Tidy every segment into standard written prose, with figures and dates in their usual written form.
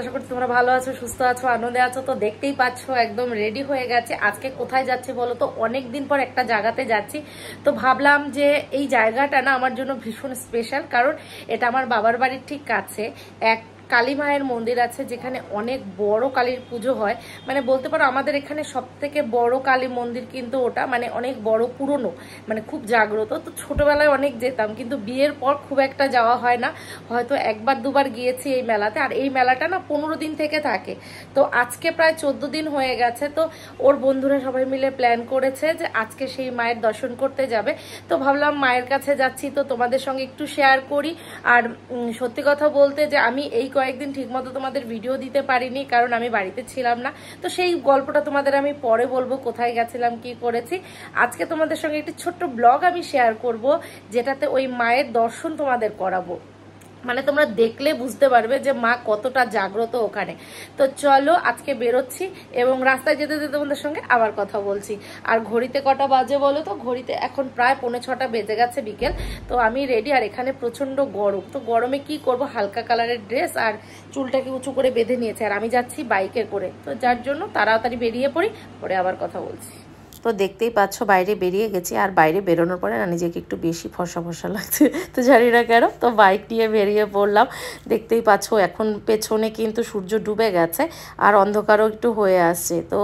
আশা করছি তোমরা ভালো আছো, সুস্থ আছো, আনন্দে আছো। তো দেখতেই পাচ্ছ একদম রেডি হয়ে গেছে। আজকে কোথায় যাচ্ছি বলো তো? অনেকদিন পর একটা জায়গাতে যাচ্ছি। তো ভাবলাম যে এই জায়গাটা না আমার জন্য ভীষণ স্পেশাল, কারণ এটা আমার বাবার বাড়ির ঠিক কাছে এক কালী মায়ের মন্দির আছে, যেখানে অনেক বড় কালীর পুজো হয়। মানে বলতে পারো আমাদের এখানে সব থেকে বড় কালী মন্দির কিন্তু ওটা, মানে অনেক বড়, পুরনো, মানে খুব জাগ্রত। তো ছোটবেলায় অনেক যেতাম, কিন্তু বিয়ের পর খুব একটা যাওয়া হয় না, হয়তো একবার দুবার গিয়েছি এই মেলাতে। আর এই মেলাটা না 15 দিন থেকে থাকে। তো আজকে প্রায় 14 দিন হয়ে গেছে। তো ওর বন্ধুরা সবাই মিলে প্ল্যান করেছে যে আজকে সেই মায়ের দর্শন করতে যাবে। তো ভাবলাম মায়ের কাছে যাচ্ছি তো তোমাদের সঙ্গে একটু শেয়ার করি। আর সত্যি কথা বলতে যে আমি এই কয়েকদিন ঠিকমতো তোমাদের ভিডিও দিতে পারিনি, কারণ আমি বাড়িতে ছিলাম না। তো সেই গল্পটা তোমাদের আমি পরে বলবো, কোথায় গেছিলাম, কি করেছি। আজকে তোমাদের সঙ্গে একটি ছোট্ট ব্লগ আমি শেয়ার করব, যেটাতে ওই মায়ের দর্শন তোমাদের করাবো। মানে তোমরা দেখলে বুঝতে পারবে যে মা কতটা জাগ্রত ওখানে। তো চলো আজকে বেরোচ্ছি, এবং রাস্তায় যেতে যেতে তোমাদের সঙ্গে আবার কথা বলছি। আর ঘড়িতে কটা বাজে বলো তো? ঘড়িতে এখন প্রায় 5:45 বেজে গেছে বিকেল। তো আমি রেডি, আর এখানে প্রচন্ড গরম। তো গরমে কি করব, হালকা কালারের ড্রেস আর চুলটাকে উঁচু করে বেঁধে নিয়েছে। আর আমি যাচ্ছি বাইকে করে, তো যার জন্য তাড়াতাড়ি বেরিয়ে পড়ি, পরে আবার কথা বলছি। তো দেখতেই পাচ্ছ বাইরে বেরিয়ে গেছি। আর বাইরে বেরোনোর পরে না নিজেকে একটু বেশি ফর্সা ফর্সা লাগছে, তো জানি না কেন। তো বাইক নিয়ে বেরিয়ে পড়লাম। দেখতেই পাচ্ছ এখন পেছনে কিন্তু সূর্য ডুবে গেছে, আর অন্ধকারও একটু হয়ে আসছে। তো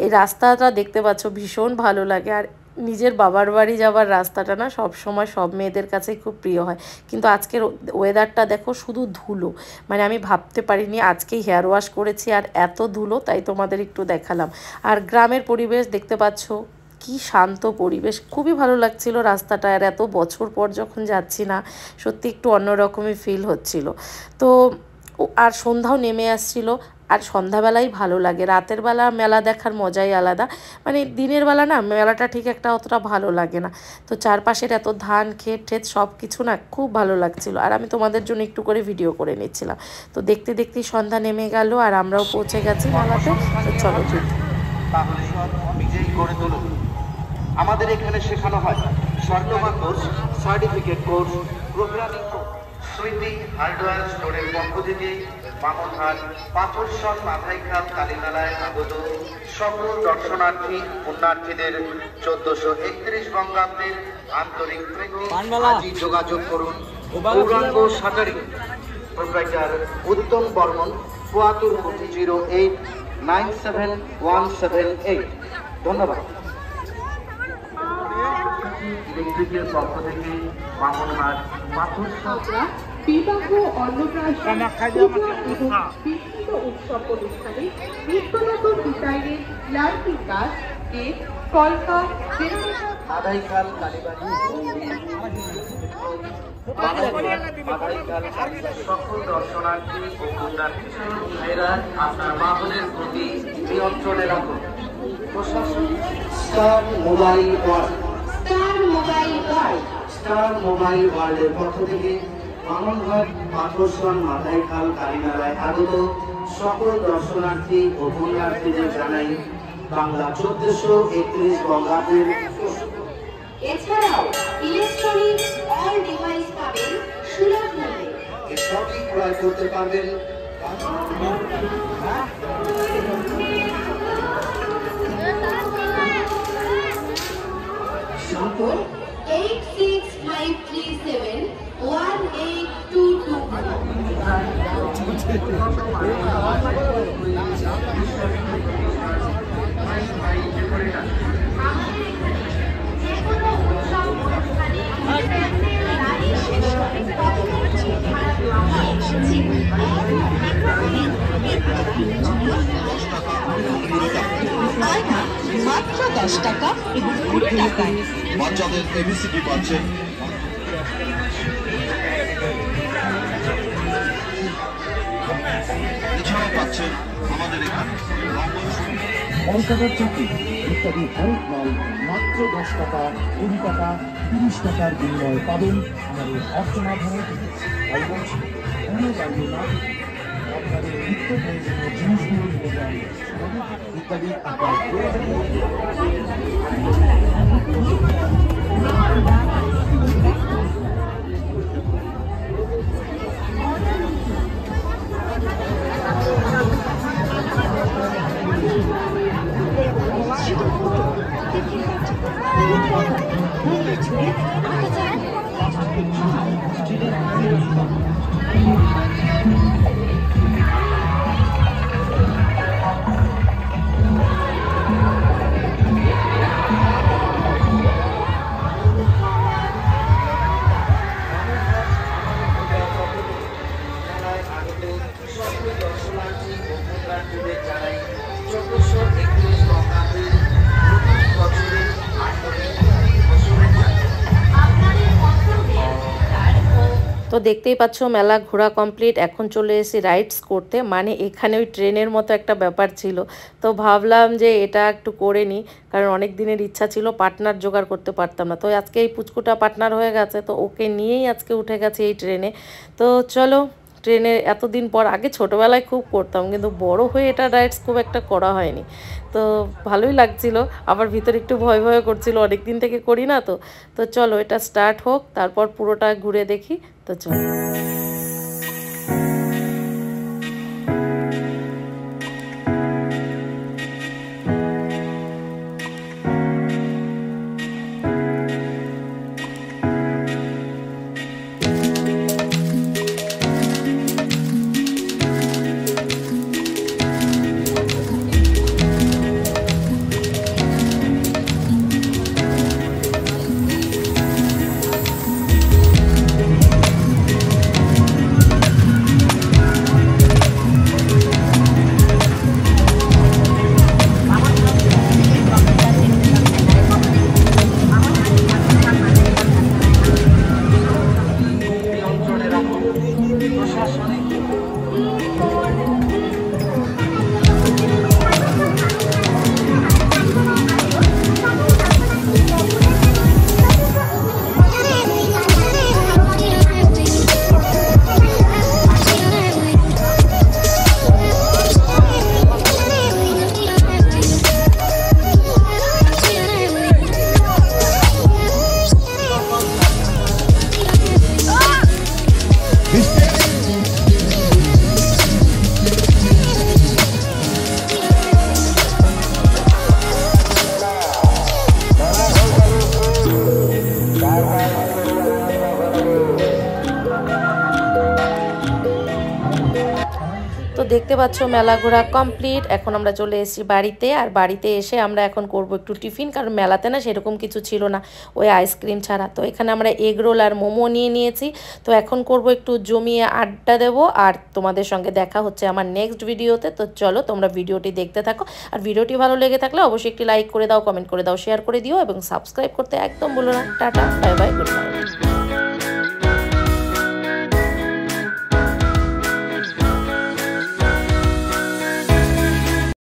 এই রাস্তাটা দেখতে পাচ্ছ ভীষণ ভালো লাগে। আর নিজের বাবার বাড়ি যাওয়ার রাস্তাটা না সব সময় সব মেয়েদের কাছেই খুব প্রিয় হয়। কিন্তু আজকের ওয়েদারটা দেখো, শুধু ধুলো। মানে আমি ভাবতে পারিনি আজকেই হেয়ার ওয়াশ করেছি আর এত ধুলো, তাই তোমাদের একটু দেখালাম। আর গ্রামের পরিবেশ দেখতে পাচ্ছ, কি শান্ত পরিবেশ, খুবই ভালো লাগছিল রাস্তাটা। আর এত বছর পর যখন যাচ্ছি না, সত্যি একটু অন্যরকমই ফিল হচ্ছিল। তো আর সন্ধ্যাও নেমে আসছিল। আর সন্ধ্যাবেলাই ভালো লাগে, রাতের বেলা মেলা দেখার মজাই আলাদা। মানে দিনের বেলা না মেলাটা ঠিক একটা অতটা ভালো লাগে না। তো চারপাশের এত ধান ক্ষেত ঠেত সব কিছু না খুব ভালো লাগছিল। আর আমি তোমাদের জন্য একটু করে ভিডিও করে নিচ্ছিলাম। তো দেখতে দেখতেই সন্ধ্যা নেমে গেল, আর আমরাও পৌঁছে গেছি মেলাতে। তো চলো তাহলে নিজেই গড়ে তুলুন। আমাদের এখানে শেখানো হয় শর্তমা course, certificate course, programming course. Sweety hardware স্টোরের পক্ষ থেকে বামনহাট পাথরসন মাথাইখাল কালীমেলায় আগত সকল দর্শনার্থী পুণ্যার্থীদের 1431 বঙ্গাব্দের আন্তরিক প্রীতি। আজই যোগাযোগ করুন গৌরাঙ্গ শাটারি, প্রোপ্রাইটার উত্তম বর্মন, 7408971178। ধন্যবাদ। ইলেকট্রিকের পক্ষ থেকে বামনহাট পাথরসন বিবাহ, অন্নপ্রাশন এবং বিভিন্ন উৎসব অনুষ্ঠানে নিত্যনতুন ডিজাইনের লাইটিং কাজ, কেক, কলকা, মাথাইখাল কালীবাড়ি, সকল দর্শনার্থী ও পুণ্যার্থী ভাইরা আপনার বাহনের প্রতি নিয়ন্ত্রণে রাখুন। প্রশাসন star mobile world, star mobile ওয়ার্ল্ডের পক্ষ থেকে বামনহাট পাথরসন মাথাইখাল কালীমেলায় আগত সকল দর্শনার্থী ও পুণ্যার্থীদের জানাই বাংলা 1431 বঙ্গাব্দের। এছাড়াও ইলেকট্রনিক অল ডিভাইস পাবেন সুলভ মূল্যে। সবই ক্রয় করতে পারবেন সম্পূর্ণ মাত্র 10 টাকা এবং 20 টাকায় বাচ্চাদের এবিসিডি পাচ্ছেন। এছাড়াও পাচ্ছেন আমাদের এখানে কলকাতার চাকরি ইত্যাদি হরেক মাল মাত্র 10 টাকা, 20 টাকা, 30 টাকার বিনিময়ে পাবেন আমাদের অর্চনা ভারতে। তাই বলছি কোনো বাইরে না, আপনাদের নিত্য প্রয়োজনীয় জিনিসগুলো নিয়ে যান ইত্যাদি আপনার ঘুরতে ছুড়ে আগে যায়। তো দেখতেই পাচ্ছ মেলা ঘোরা কমপ্লিট। এখন চলে এসেছি রাইডস করতে, মানে এখানে ওই ট্রেনের মতো একটা ব্যাপার ছিল, তো ভাবলাম যে এটা একটু করে নিই, কারণ অনেক দিনের ইচ্ছা ছিল, পার্টনার জোগাড় করতে পারতাম না। তো আজকে এই পুচকুটা পার্টনার হয়ে গেছে, তো ওকে নিয়েই আজকে উঠে গেছে এই ট্রেনে। তো চলো, ট্রেনে এতদিন পর, আগে ছোটোবেলায় খুব করতাম, কিন্তু বড় হয়ে এটা রাইডস খুব একটা করা হয়নি। তো ভালোই লাগছিল, আবার ভিতরে একটু ভয় ভয় করছিল, অনেক দিন থেকে করি না। তো তো চলো এটা স্টার্ট হোক, তারপর পুরোটা ঘুরে দেখি। তো চলো। তো দেখতে পাচ্ছ মেলা ঘোরা কমপ্লিট। এখন আমরা চলে এসেছি বাড়িতে, আর বাড়িতে এসে আমরা এখন করব একটু টিফিন, কারণ মেলাতে না সেরকম কিছু ছিল না, ওই আইসক্রিম ছাড়া। তো এখানে আমরা এগ রোল আর মোমো নিয়ে নিয়েছি। তো এখন করব একটু জমিয়ে আড্ডা দেব, আর তোমাদের সঙ্গে দেখা হচ্ছে আমার নেক্সট ভিডিওতে। তো চলো তোমরা ভিডিওটি দেখতে থাকো, আর ভিডিওটি ভালো লেগে থাকলে অবশ্যই একটি লাইক করে দাও, কমেন্ট করে দাও, শেয়ার করে দিও, এবং সাবস্ক্রাইব করতে একদম ভুলো না। Tata, bye bye, good night.